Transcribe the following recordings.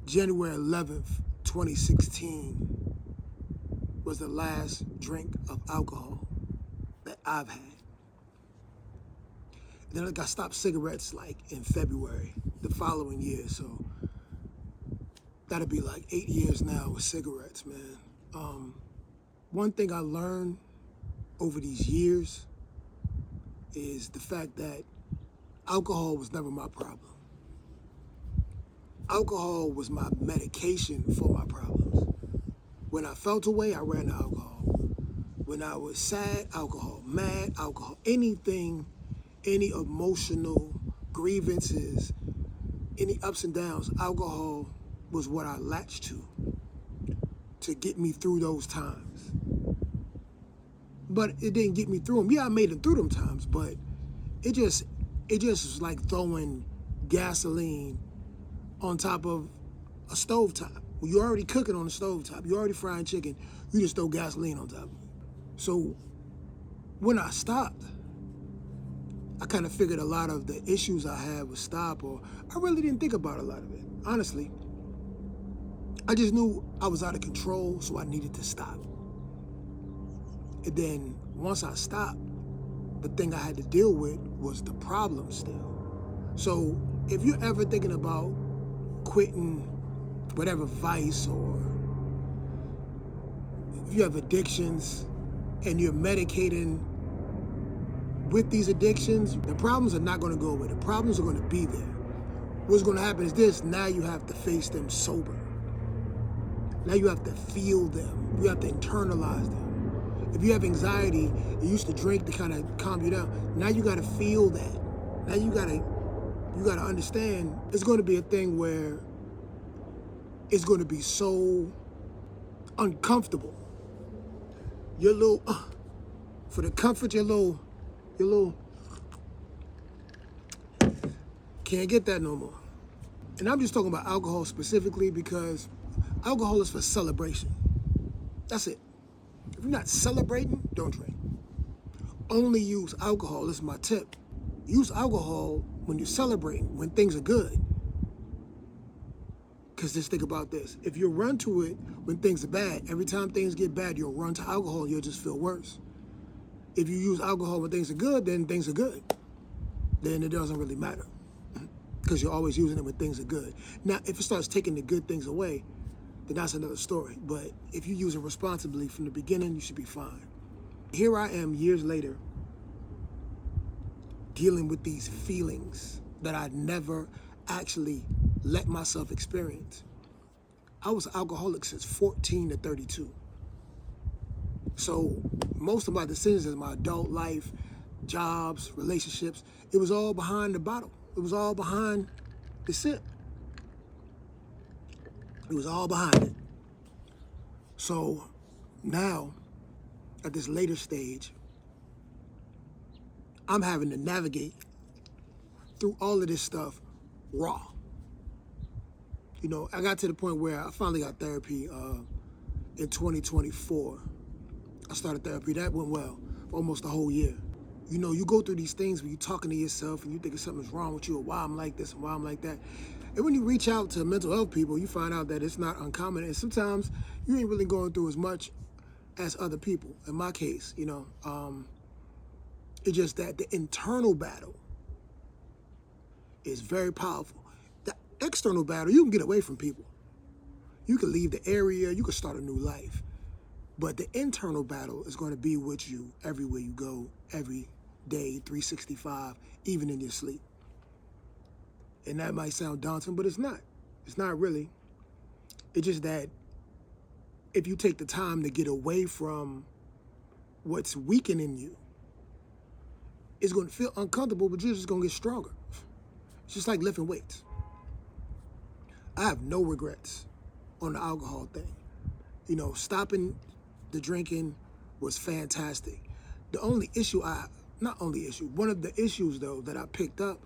January 11th, 2016 was the last drink of alcohol that I've had. And then I stopped cigarettes like in February the following year, so that'll be like 8 years now with cigarettes, man. One thing I learned over these years is the fact that alcohol was never my problem. Alcohol was my medication for my problems. When I felt away, I ran to alcohol. When I was sad, alcohol. Mad, alcohol. Anything, any emotional grievances, any ups and downs, alcohol was what I latched to get me through those times. But it didn't get me through them. Yeah, I made it through them times, but it just was like throwing gasoline on top of a stovetop. Well, you're already cooking on the stovetop. You're already frying chicken. You just throw gasoline on top of it. So when I stopped, I kind of figured a lot of the issues I had would stop, or I really didn't think about a lot of it. Honestly, I just knew I was out of control, so I needed to stop. And then once I stopped, the thing I had to deal with was the problem still. So if you're ever thinking about quitting whatever vice, or if you have addictions and you're medicating with these addictions, the problems are not going to go away. The problems are going to be there. What's going to happen is this: now you have to face them sober. Now you have to feel them. You have to internalize them. If you have anxiety, you used to drink to kind of calm you down. Now you got to feel that. Now you got to understand it's going to be a thing where it's going to be so uncomfortable. Your little, for the comfort, your little, can't get that no more. And I'm just talking about alcohol specifically because alcohol is for celebration. That's it. If you're not celebrating, don't drink. Only use alcohol, this is my tip. Use alcohol when you're celebrating, when things are good. Because just think about this. If you run to it when things are bad, every time things get bad, you'll run to alcohol and you'll just feel worse. If you use alcohol when things are good, then things are good. Then it doesn't really matter. Because you're always using it when things are good. Now, if it starts taking the good things away, then that's another story. But if you use it responsibly from the beginning, you should be fine. Here I am years later, dealing with these feelings that I never actually let myself experience. I was an alcoholic since 14 to 32. So most of my decisions in my adult life, jobs, relationships, it was all behind the bottle. It was all behind the sip. It was all behind it. So now, at this later stage, I'm having to navigate through all of this stuff raw. You know, I got to the point where I finally got therapy in 2024. I started therapy. That went well for almost a whole year. You know, you go through these things where you're talking to yourself and you think something's wrong with you, or why I'm like this and why I'm like that. And when you reach out to mental health people, you find out that it's not uncommon. And sometimes you ain't really going through as much as other people. In my case, you know, it's just that the internal battle is very powerful. The external battle, you can get away from people. You can leave the area, you can start a new life. But the internal battle is going to be with you everywhere you go, every day, 365, even in your sleep. And that might sound daunting, but it's not. It's not really. It's just that if you take the time to get away from what's weakening you, it's going to feel uncomfortable, but you're just going to get stronger. It's just like lifting weights. I have no regrets on the alcohol thing. You know, stopping the drinking was fantastic. The only issue one of the issues though that I picked up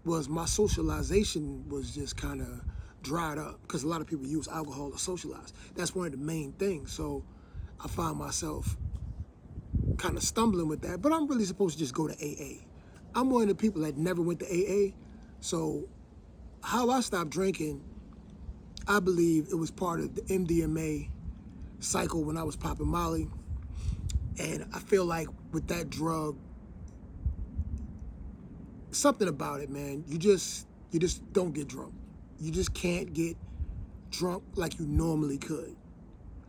was my socialization was just kind of dried up, because a lot of people use alcohol to socialize. That's one of the main things. So I found myself kind of stumbling with that, but I'm really supposed to just go to AA. I'm one of the people that never went to AA. So how I stopped drinking, I believe it was part of the MDMA cycle when I was popping Molly. And I feel like with that drug, something about it, man, you just don't get drunk. You just can't get drunk like you normally could,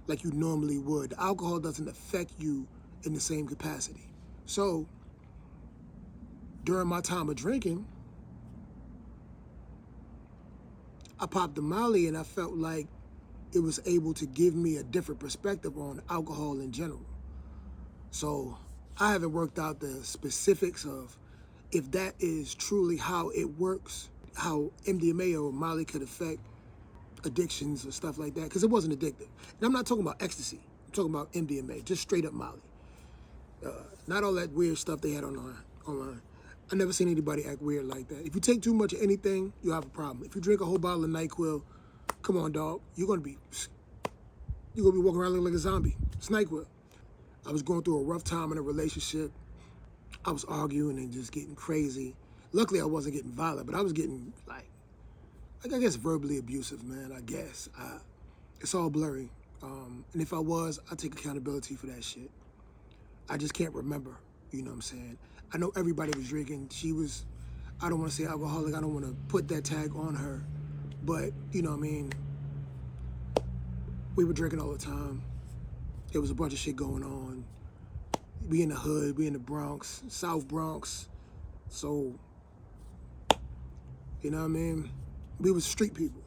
like you normally would. The alcohol doesn't affect you in the same capacity. So during my time of drinking, I popped the Molly and I felt like it was able to give me a different perspective on alcohol in general. So I haven't worked out the specifics of if that is truly how it works, how MDMA or Molly could affect addictions or stuff like that, because it wasn't addictive. And I'm not talking about ecstasy. I'm talking about MDMA, just straight up Molly. Not all that weird stuff they had online. I never seen anybody act weird like that. If you take too much of anything, you have a problem. If you drink a whole bottle of NyQuil, come on, dog, you're gonna be walking around looking like a zombie. It's NyQuil. I was going through a rough time in a relationship. I was arguing and just getting crazy. Luckily, I wasn't getting violent, but I was getting like I guess verbally abusive, man. I guess it's all blurry. And if I was, I take accountability for that shit. I just can't remember. You know what I'm saying? I know everybody was drinking. She was, I don't want to say alcoholic. I don't want to put that tag on her. But, you know what I mean? We were drinking all the time. There was a bunch of shit going on. We in the hood. We in the Bronx, South Bronx. So, you know what I mean? We was street people.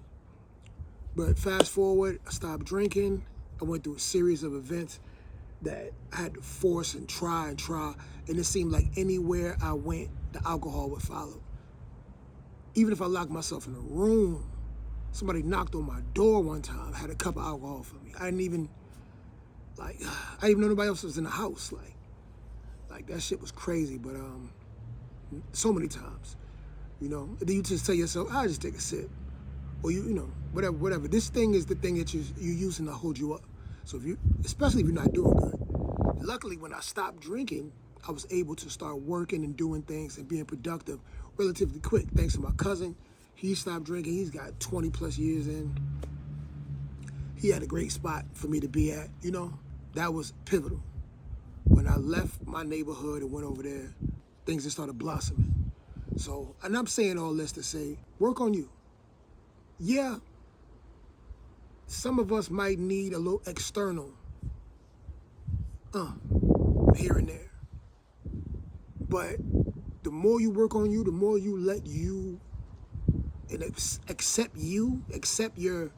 But fast forward, I stopped drinking. I went through a series of events that I had to force and try. And it seemed like anywhere I went, the alcohol would follow. Even if I locked myself in a room, somebody knocked on my door one time, had a cup of alcohol for me. I didn't even know nobody else was in the house. Like that shit was crazy, but so many times, you know. And then you just tell yourself, I'll just take a sip. Or you know, whatever. This thing is the thing that you're using to hold you up. So especially if you're not doing good. Luckily, when I stopped drinking, I was able to start working and doing things and being productive relatively quick. Thanks to my cousin. He stopped drinking. He's got 20 plus years in. He had a great spot for me to be at, you know. That was pivotal. When I left my neighborhood and went over there, things just started blossoming. So, and I'm saying all this to say, work on you. Yeah, some of us might need a little external here and there. But the more you work on you, the more you let you and accept your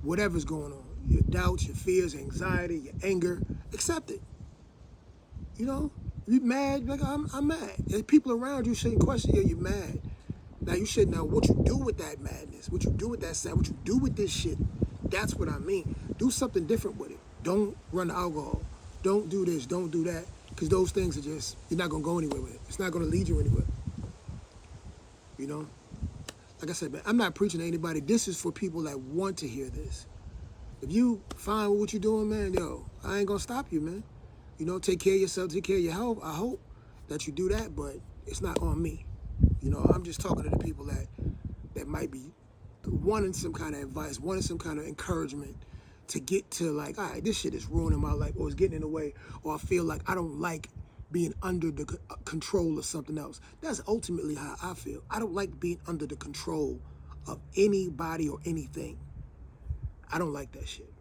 whatever's going on, your doubts, your fears, anxiety, your anger, accept it. You know, you mad, like I'm mad. There's people around you shouldn't question you, you're mad. Now you should know what you do with that madness, what you do with that sad, what you do with this shit. That's what I mean. Do something different with it. Don't run the alcohol. Don't do this, don't do that. Because those things are just, you're not going to go anywhere with it. It's not going to lead you anywhere. You know? Like I said, man, I'm not preaching to anybody. This is for people that want to hear this. If you fine with what you're doing, man, yo, I ain't going to stop you, man. You know, take care of yourself, take care of your health. I hope that you do that, but it's not on me. You know, I'm just talking to the people that might be wanting some kind of advice, wanting some kind of encouragement to get to like, all right, this shit is ruining my life, or it's getting in the way, or I feel like I don't like being under the control of something else. That's ultimately how I feel. I don't like being under the control of anybody or anything. I don't like that shit.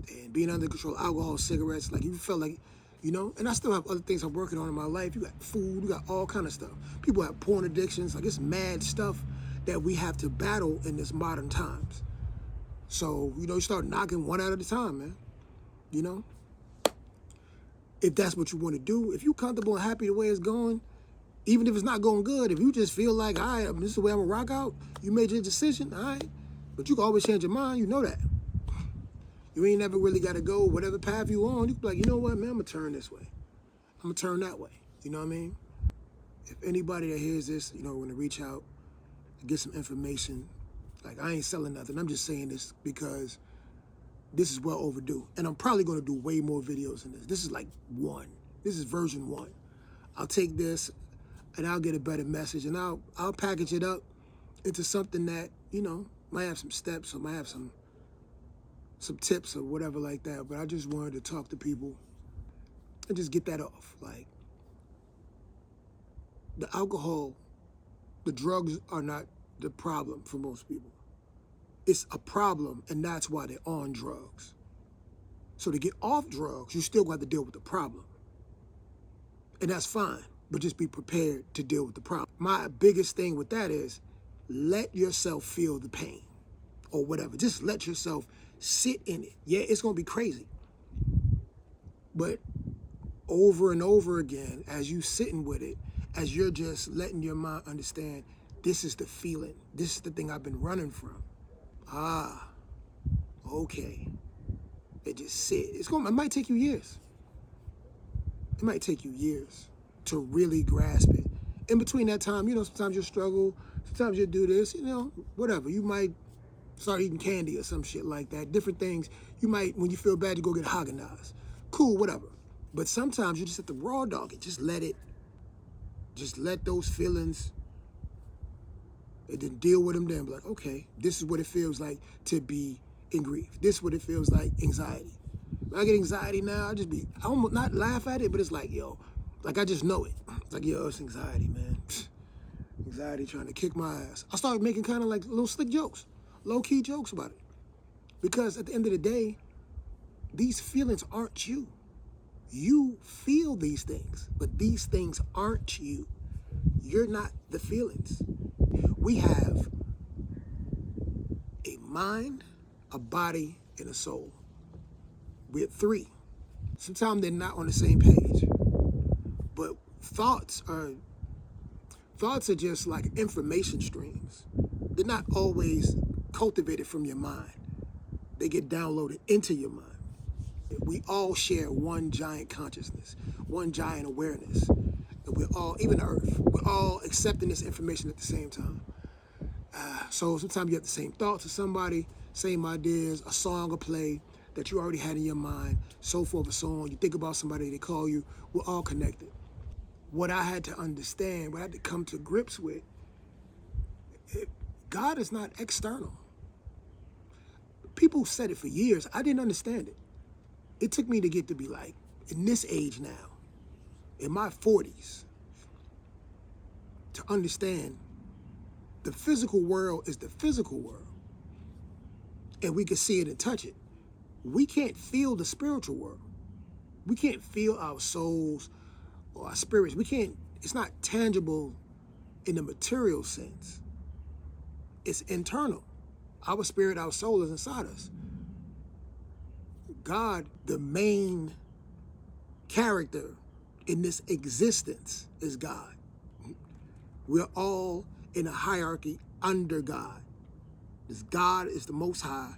And being under control, alcohol, cigarettes, like you felt like, you know, and I still have other things I'm working on in my life. You got food, you got all kind of stuff. People have porn addictions, like it's mad stuff that we have to battle in this modern times. So, you know, you start knocking one out at a time, man. You know? If that's what you want to do, if you're comfortable and happy the way it's going, even if it's not going good, if you just feel like, all right, this is the way I'm going to rock out, you made your decision, all right. But you can always change your mind, you know that. You ain't never really got to go whatever path you on. You can be like, you know what, man, I'm going to turn this way. I'm going to turn that way. You know what I mean? If anybody that hears this, you know, want to reach out and get some information, like I ain't selling nothing. I'm just saying this because this is well overdue. And I'm probably going to do way more videos than this. This is like one. This is version 1. I'll take this and I'll get a better message and I'll package it up into something that, you know, Might have some steps or might have some tips or whatever like that, but I just wanted to talk to people and just get that off. Like, the alcohol, the drugs are not the problem for most people. It's a problem, and that's why they're on drugs. So to get off drugs, you still got to deal with the problem. And that's fine, but just be prepared to deal with the problem. My biggest thing with that is let yourself feel the pain or whatever. Just let yourself sit in it. Yeah, it's going to be crazy. But over and over again, as you sitting with it, as you're just letting your mind understand, this is the feeling. This is the thing I've been running from. Ah, okay. It just sit. It might take you years. It might take you years to really grasp it. In between that time, sometimes you'll struggle. Sometimes you'll do this, whatever. You might start eating candy or some shit like that. Different things. You might, when you feel bad, you go get Haagen-Dazs. Cool, whatever. But sometimes you just have to raw dog it. Just let those feelings, and then deal with them then. Be like, okay, this is what it feels like to be in grief. This is what it feels like, anxiety. When I get anxiety now, I almost not laugh at it, but it's like, yo, like I just know it. It's like, yo, it's anxiety, man. Anxiety trying to kick my ass. I started making kind of like little slick jokes, low-key jokes about it. Because at the end of the day, these feelings aren't you. You feel these things, but these things aren't you. You're not the feelings. We have a mind, a body, and a soul. We're three. Sometimes they're not on the same page. But thoughts are just like information streams. They're not always cultivated from your mind. They get downloaded into your mind. We all share one giant consciousness, one giant awareness. And we're all, even Earth, we're all accepting this information at the same time. So sometimes you have the same thoughts as somebody, same ideas, a song or play that you already had in your mind, so forth and so on. You think about somebody, they call you. We're all connected. What I had to understand, what I had to come to grips with, God is not external. People said it for years. I didn't understand it. It took me to get to be like, in this age now, in my 40s, to understand the physical world is the physical world. And we can see it and touch it. We can't feel the spiritual world. We can't feel our souls or our spirits. It's not tangible in the material sense. It's internal. Our spirit, our soul is inside us. God, the main character in this existence, is God. We're all in a hierarchy under God. This God is the Most High,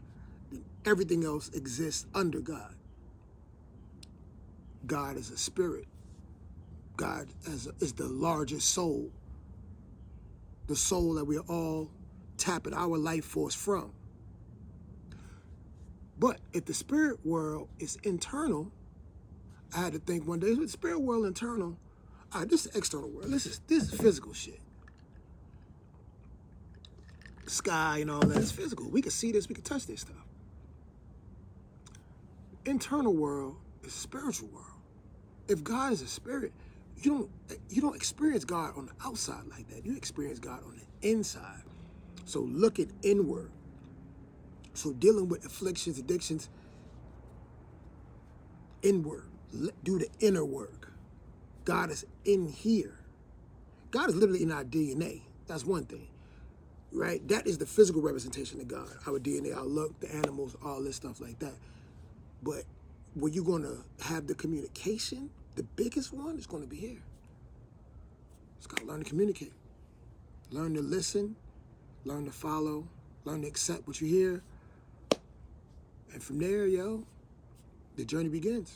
and everything else exists under God. God is a spirit. God is the largest soul, the soul that we're all tapping our life force from. But if the spirit world is internal, I had to think one day, is the spirit world internal? All right, this is the external world. This is physical shit. Sky and all that is physical. We can see this, we can touch this stuff. Internal world is spiritual world. If God is a spirit, you don't experience God on the outside like that. You experience God on the inside. So looking inward. So dealing with afflictions, addictions, inward. Do the inner work. God is in here. God is literally in our DNA. That's one thing, right? That is the physical representation of God. Our DNA, our look, the animals, all this stuff like that. But where you're going to have the communication, the biggest one is going to be here. It's got to learn to communicate. Learn to listen, learn to follow, learn to accept what you hear. And from there, the journey begins.